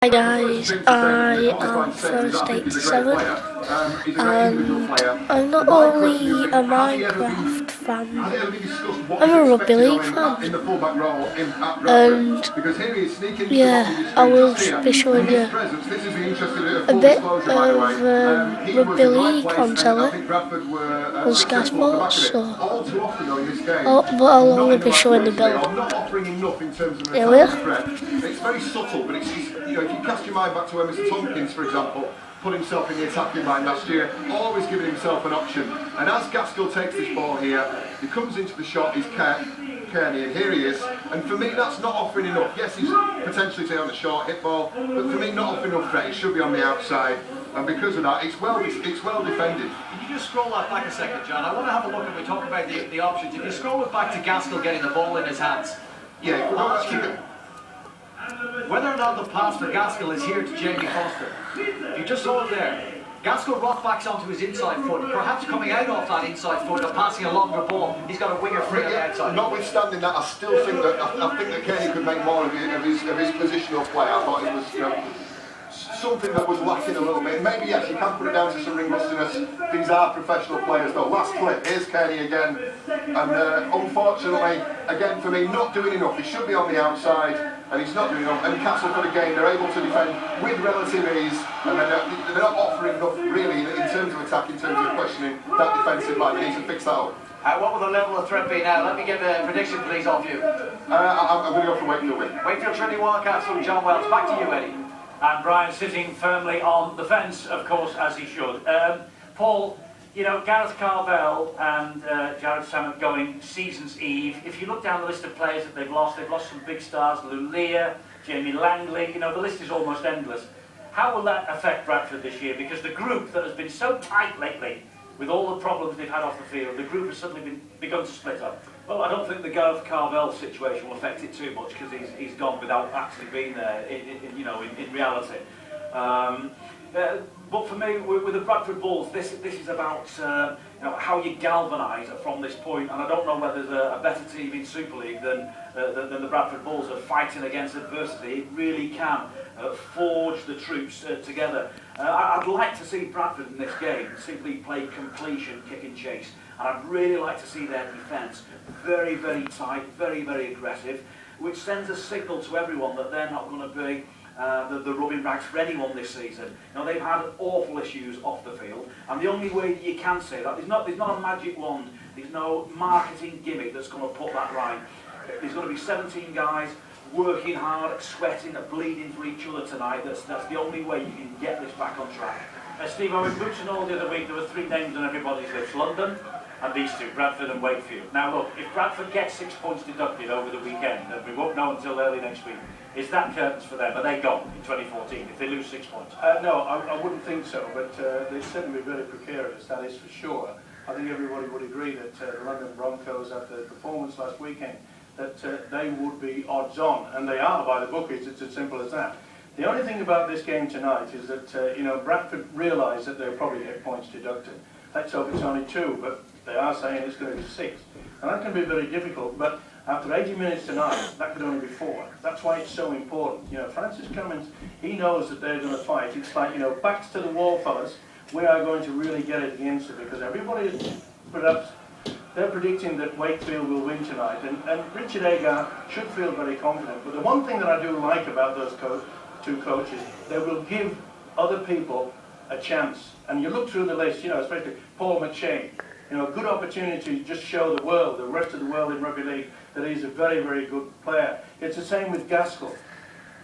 Hi guys, I am First 87 and I'm not only a Minecraft fan, I'm a rugby league fan, and yeah, I will be showing you a bit of rugby league on telly on Sky Sports, but I'll only be showing the build. Here we are. It's very subtle, but it's, you know, if you cast your mind back to when Mr. Tompkins, for example, put himself in the attacking line last year, always giving himself an option. And as Gaskell takes this ball here, he comes into the shot, he's Kearney, and here he is. And for me, that's not offering enough. Yes, he's potentially taking on a short hit ball, but for me, not offering enough threat. It should be on the outside. And because of that, it's well defended. Can you just scroll that back a second, John? I want to have a look at, we talked about the options. If you scroll it back to Gaskell getting the ball in his hands. Yeah, whether or not the pass for Gaskell is here to Jamie Foster. If you just saw it there, Gaskell rock backs onto his inside foot, perhaps coming out off that inside foot or passing a longer ball. He's got a winger free on the outside. Notwithstanding that, I still think that Kenny could make more of his positional play. I thought it was, you know, something that was lacking a little bit. Maybe yes, you can put it down to some ring rustiness. These are professional players though. Last clip, here's Kearney again, and unfortunately, again for me, not doing enough. He should be on the outside, and he's not doing enough. And Castleford again, they're able to defend with relative ease, and they're not offering enough really in terms of attack, in terms of questioning that defensive line. They need to fix that up. What will the level of threat be now? Let me get the prediction please off you. I'm going to go for Wakefield win. Wakefield Trinity Wildcats from John Wells. Back to you, Eddie. And Brian sitting firmly on the fence, of course, as he should. Paul, you know, Gareth Carvel and Jared Samet going season's eve. If you look down the list of players that they've lost some big stars, Lou Lear, Jamie Langley, you know, the list is almost endless. How will that affect Bradford this year? Because the group that has been so tight lately, with all the problems they've had off the field, the group has suddenly begun to split up. Well, I don't think the Gareth Carvel situation will affect it too much because he's gone without actually being there in reality. But for me, with the Bradford Bulls, this is about how you galvanise from this point. And I don't know whether there's a better team in Super League than the Bradford Bulls are fighting against adversity. It really can forge the troops together. I'd like to see Bradford in this game simply play completion, kick and chase. And I'd really like to see their defence very, very tight, very, very aggressive, which sends a signal to everyone that they're not going to be the rubbing rags for anyone this season. You know, they've had awful issues off the field, and the only way that you can say that, there's not a magic wand, there's no marketing gimmick that's going to put that right. There's going to be 17 guys working hard, sweating, bleeding for each other tonight. That's the only way you can get this back on track. Steve, I was boots all the other week, there were 3 names on everybody's list: London, and these two, Bradford and Wakefield. Now look, if Bradford gets 6 points deducted over the weekend, and we won't know until early next week, is that curtains for them? Are they gone in 2014 if they lose 6 points? No, I wouldn't think so, but they'd certainly be very precarious, that is for sure. I think everybody would agree that the London Broncos, after the performance last weekend, that they would be odds on, and they are by the bookies. It's as simple as that. The only thing about this game tonight is that Bradford realise that they'll probably get points deducted. Let's hope it's only 2, but they are saying it's going to be 6. And that can be very difficult, but after 80 minutes tonight, that could only be 4. That's why it's so important. You know, Francis Cummins, he knows that they're going to fight. It's like, backs to the wall, fellas. We are going to really get it against it, because everybody is perhaps, they're predicting that Wakefield will win tonight. And Richard Agar should feel very confident. But the one thing that I do like about those 2 coaches, they will give other people a chance. And you look through the list, especially Paul McShane, a good opportunity to just show the world, the rest of the world in rugby league, that he's a very, very good player. It's the same with Gaskell.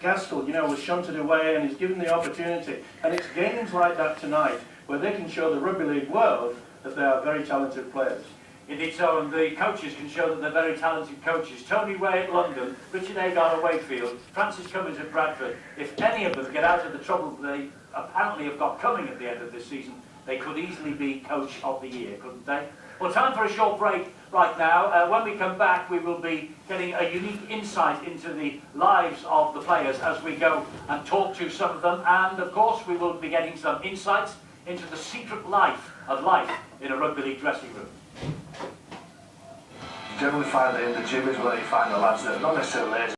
Gaskell, was shunted away and he's given the opportunity. And it's games like that tonight where they can show the rugby league world that they are very talented players. Indeed so, and the coaches can show that they're very talented coaches. Tony Way at London, Richard Agar at Wakefield, Francis Cummins at Bradford. If any of them get out of the trouble they apparently have got coming at the end of this season, they could easily be Coach of the Year, couldn't they? Well, time for a short break right now. When we come back, we will be getting a unique insight into the lives of the players as we go and talk to some of them. And, of course, we will be getting some insights into the secret life of life in a rugby league dressing room. You generally find that in the gym is where you find the lads that are not necessarily lazy.